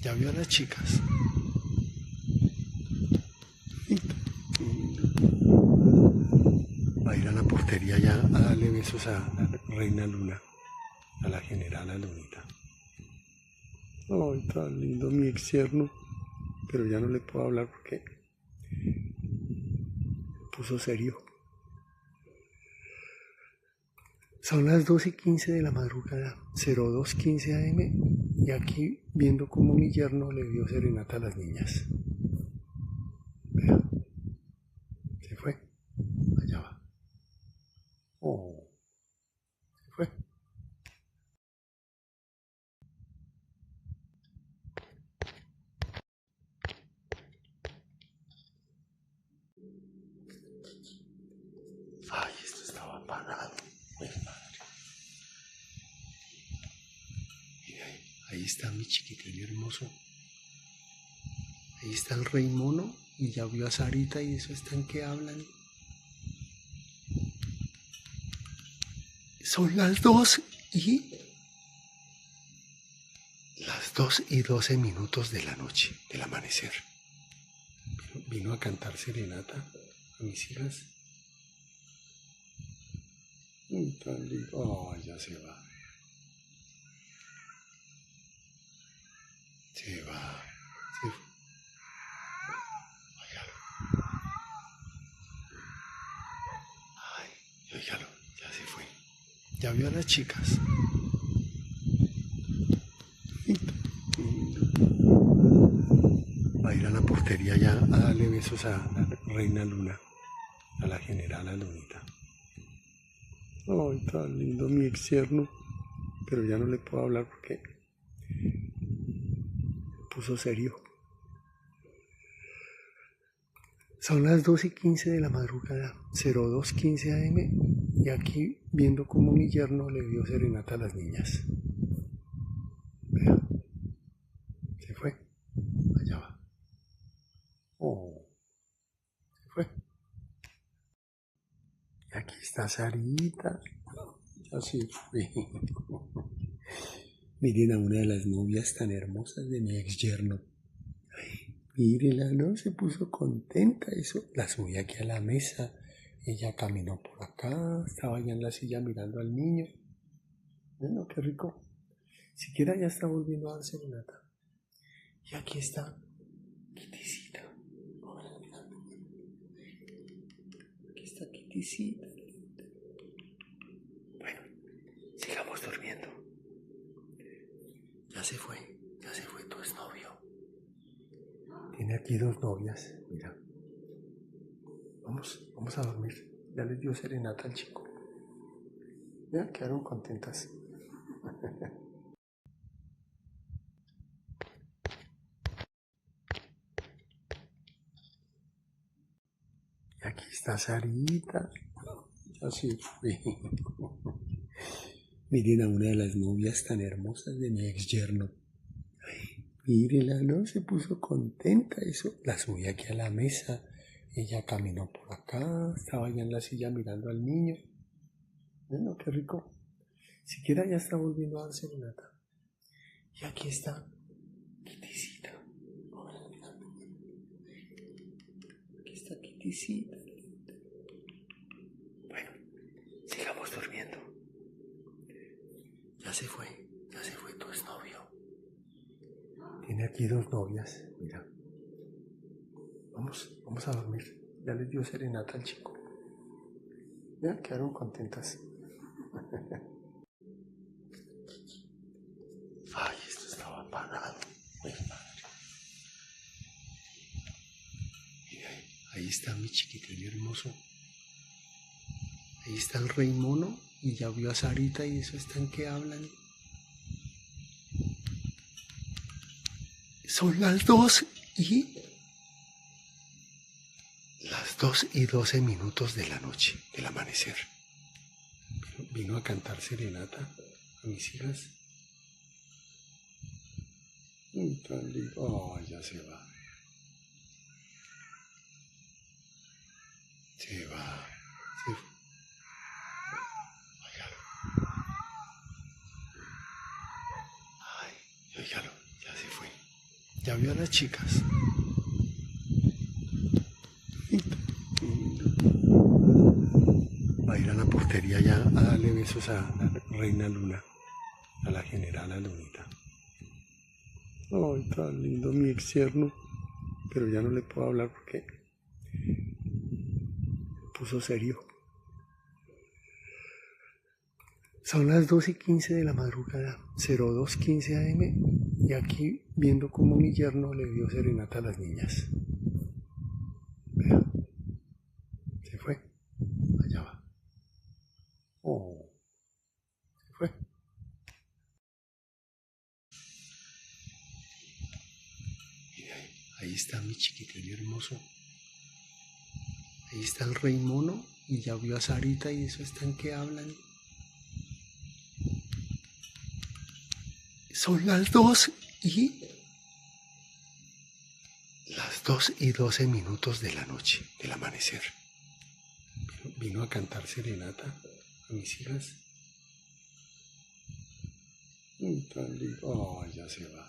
Ya vio a las chicas. Va a ir a la portería ya a darle besos a la reina Luna, a la generala Lunita. Ay, tan lindo mi ex yerno. Pero ya no le puedo hablar porque puso serio. Son las 2:15 de la madrugada, 02:15 AM, y aquí viendo cómo mi yerno le dio serenata a las niñas. Vea, se fue, allá va. Oh, se fue. Ay, esto estaba apagado. Pues madre. Mira ahí está mi chiquitín hermoso. Ahí está el rey mono y ya vio a Sarita y eso están que hablan. Son las 2:12 de la noche, del amanecer. Vino a cantar serenata a mis hijas. Tan lindo. Oh, ya se va. Se va. Se fue. Óigalo. Ay, óigalo. Ya se fue. Ya vio a las chicas. Va a ir a la portería ya a darle besos a la reina Luna, a la generala Lunita. Ay, tan lindo mi ex yerno. Pero ya no le puedo hablar porque puso serio. Son las 2:15 de la madrugada, 02:15 AM, y aquí viendo cómo mi yerno le dio serenata a las niñas. Vea, se fue, allá va. Oh, se fue. Y aquí está Sarita, ya se fue. Miren a una de las novias tan hermosas de mi ex yerno. Mírenla, ¿no? Se puso contenta, eso. La subí aquí a la mesa. Ella caminó por acá, estaba allá en la silla mirando al niño. Bueno, qué rico. Siquiera ya está volviendo a dar serenata. Y aquí está, quitisita. Aquí está quitisita. Bueno, sigamos durmiendo. Ya se fue tu exnovio. Tiene aquí 2 novias, mira. Vamos a dormir. Ya les dio serenata al chico. Ya quedaron contentas. Y aquí está Sarita. Ya se fue. Miren a una de las novias tan hermosas de mi ex yerno. Mírenla, ¿no? Se puso contenta, eso. La subí aquí a la mesa. Ella caminó por acá, estaba allá en la silla mirando al niño. Bueno, qué rico. Siquiera ya está volviendo a dar serenata. Y aquí está, quitisita. Aquí está quitisita. Bueno, sigamos durmiendo. Ya se fue tu exnovio. Tiene aquí 2 novias, mira. Vamos a dormir. Ya les dio serenata al chico. Ya quedaron contentas. Ay, esto estaba apagado. Pues madre. Mira ahí está mi chiquitín hermoso. Ahí está el rey mono y ya vio a Sarita y eso están que hablan. Son las 2:12 de la noche, del amanecer. Vino a cantar serenata a mis hijas. Tan lindo. Oh, ya se va. Se va. Se fue. Óigalo. Ay, óigalo. Ya se fue. Ya vio a las chicas. Va a ir a la portería ya a darle besos a la reina Luna, a la generala Lunita. Ay, tan lindo mi ex yerno. Pero ya no le puedo hablar porque puso serio. Son las 2:15 de la madrugada, 02:15 AM, y aquí viendo cómo mi yerno le dio serenata a las niñas. Vea, se fue, allá va. Oh, se fue. Mira, ahí está mi chiquitín hermoso. Ahí está el rey mono y ya vio a Sarita y eso están que hablan. Son las 2:12 minutos de la noche, del amanecer. Vino a cantar serenata a mis hijas. Tan lindo. Oh, ya se va.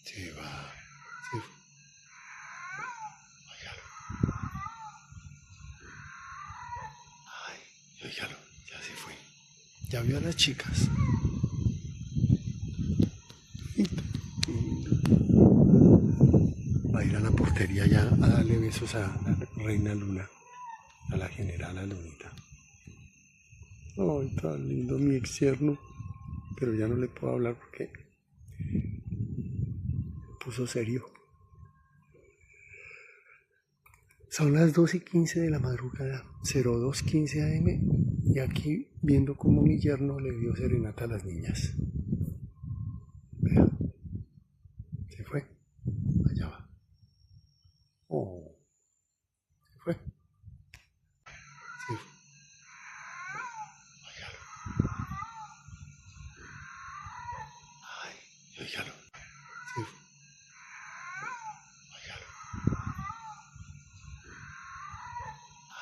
Se va. Se fue. Óigalo. Ay, óigalo, ya se fue. Ya vio a las chicas. Va a ir a la portería ya a darle besos a la reina Luna, a la generala Lunita. Ay, tan lindo mi ex yerno. Pero ya no le puedo hablar porque puso serio. Son las 2:15 de la madrugada, 02:15 AM, y aquí viendo cómo mi yerno le dio serenata a las niñas. Vea, se fue, allá va. Oh, se fue. Se fue. Óigalo. Ay, óigalo. Se fue. Óigalo.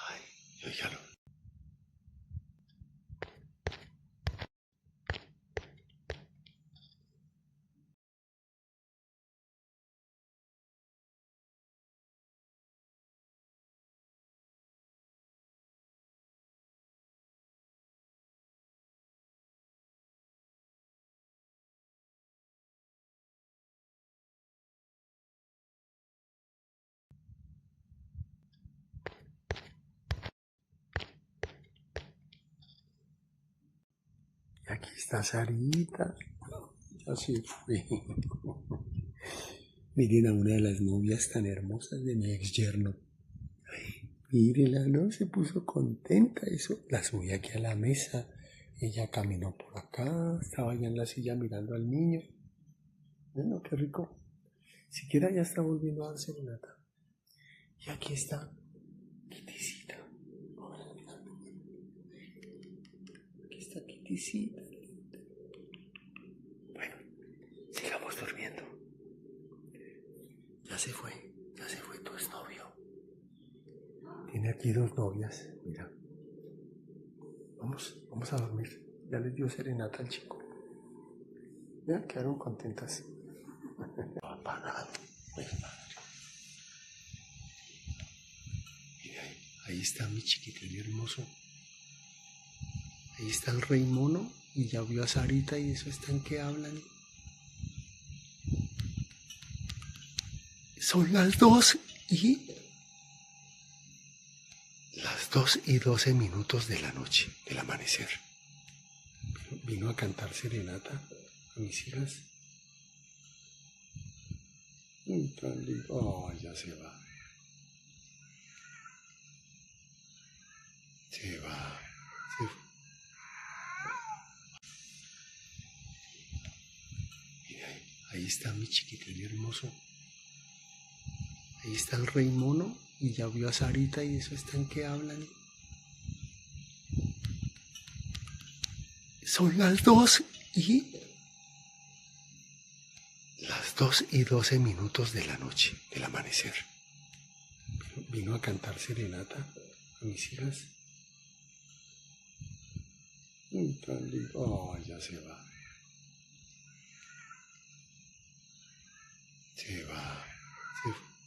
Ay, óigalo. Y aquí está Sarita. Ya se fue. Miren a una de las novias tan hermosas de mi ex yerno. Mírela, ¿no? Se puso contenta. Eso la subí aquí a la mesa. Ella caminó por acá. Estaba allá en la silla mirando al niño. Bueno, qué rico. Siquiera ya está volviendo a dar serenata. Y aquí está, quitisita. Aquí está quitisita. Bueno, sigamos durmiendo. Ya se fue tu exnovio. Tiene aquí 2 novias, mira. Vamos a dormir. Ya les dio serenata al chico. Ya quedaron contentas. Apagado. Mira, ahí está mi chiquitín hermoso. Ahí está el rey mono y ya vio a Sarita y eso están que hablan. Son las 2:12 minutos de la noche, del amanecer. Vino a cantar serenata a mis hijas. Tan lindo. Oh, ya se va. Se va. Se fue. Mira, ahí está mi chiquitín hermoso. Ahí está el rey mono y ya vio a Sarita y eso están que hablan. Son las 2:12 minutos de la noche, del amanecer. Vino a cantar serenata a mis hijas. Tan lindo. Oh, ya se va. Se va. Se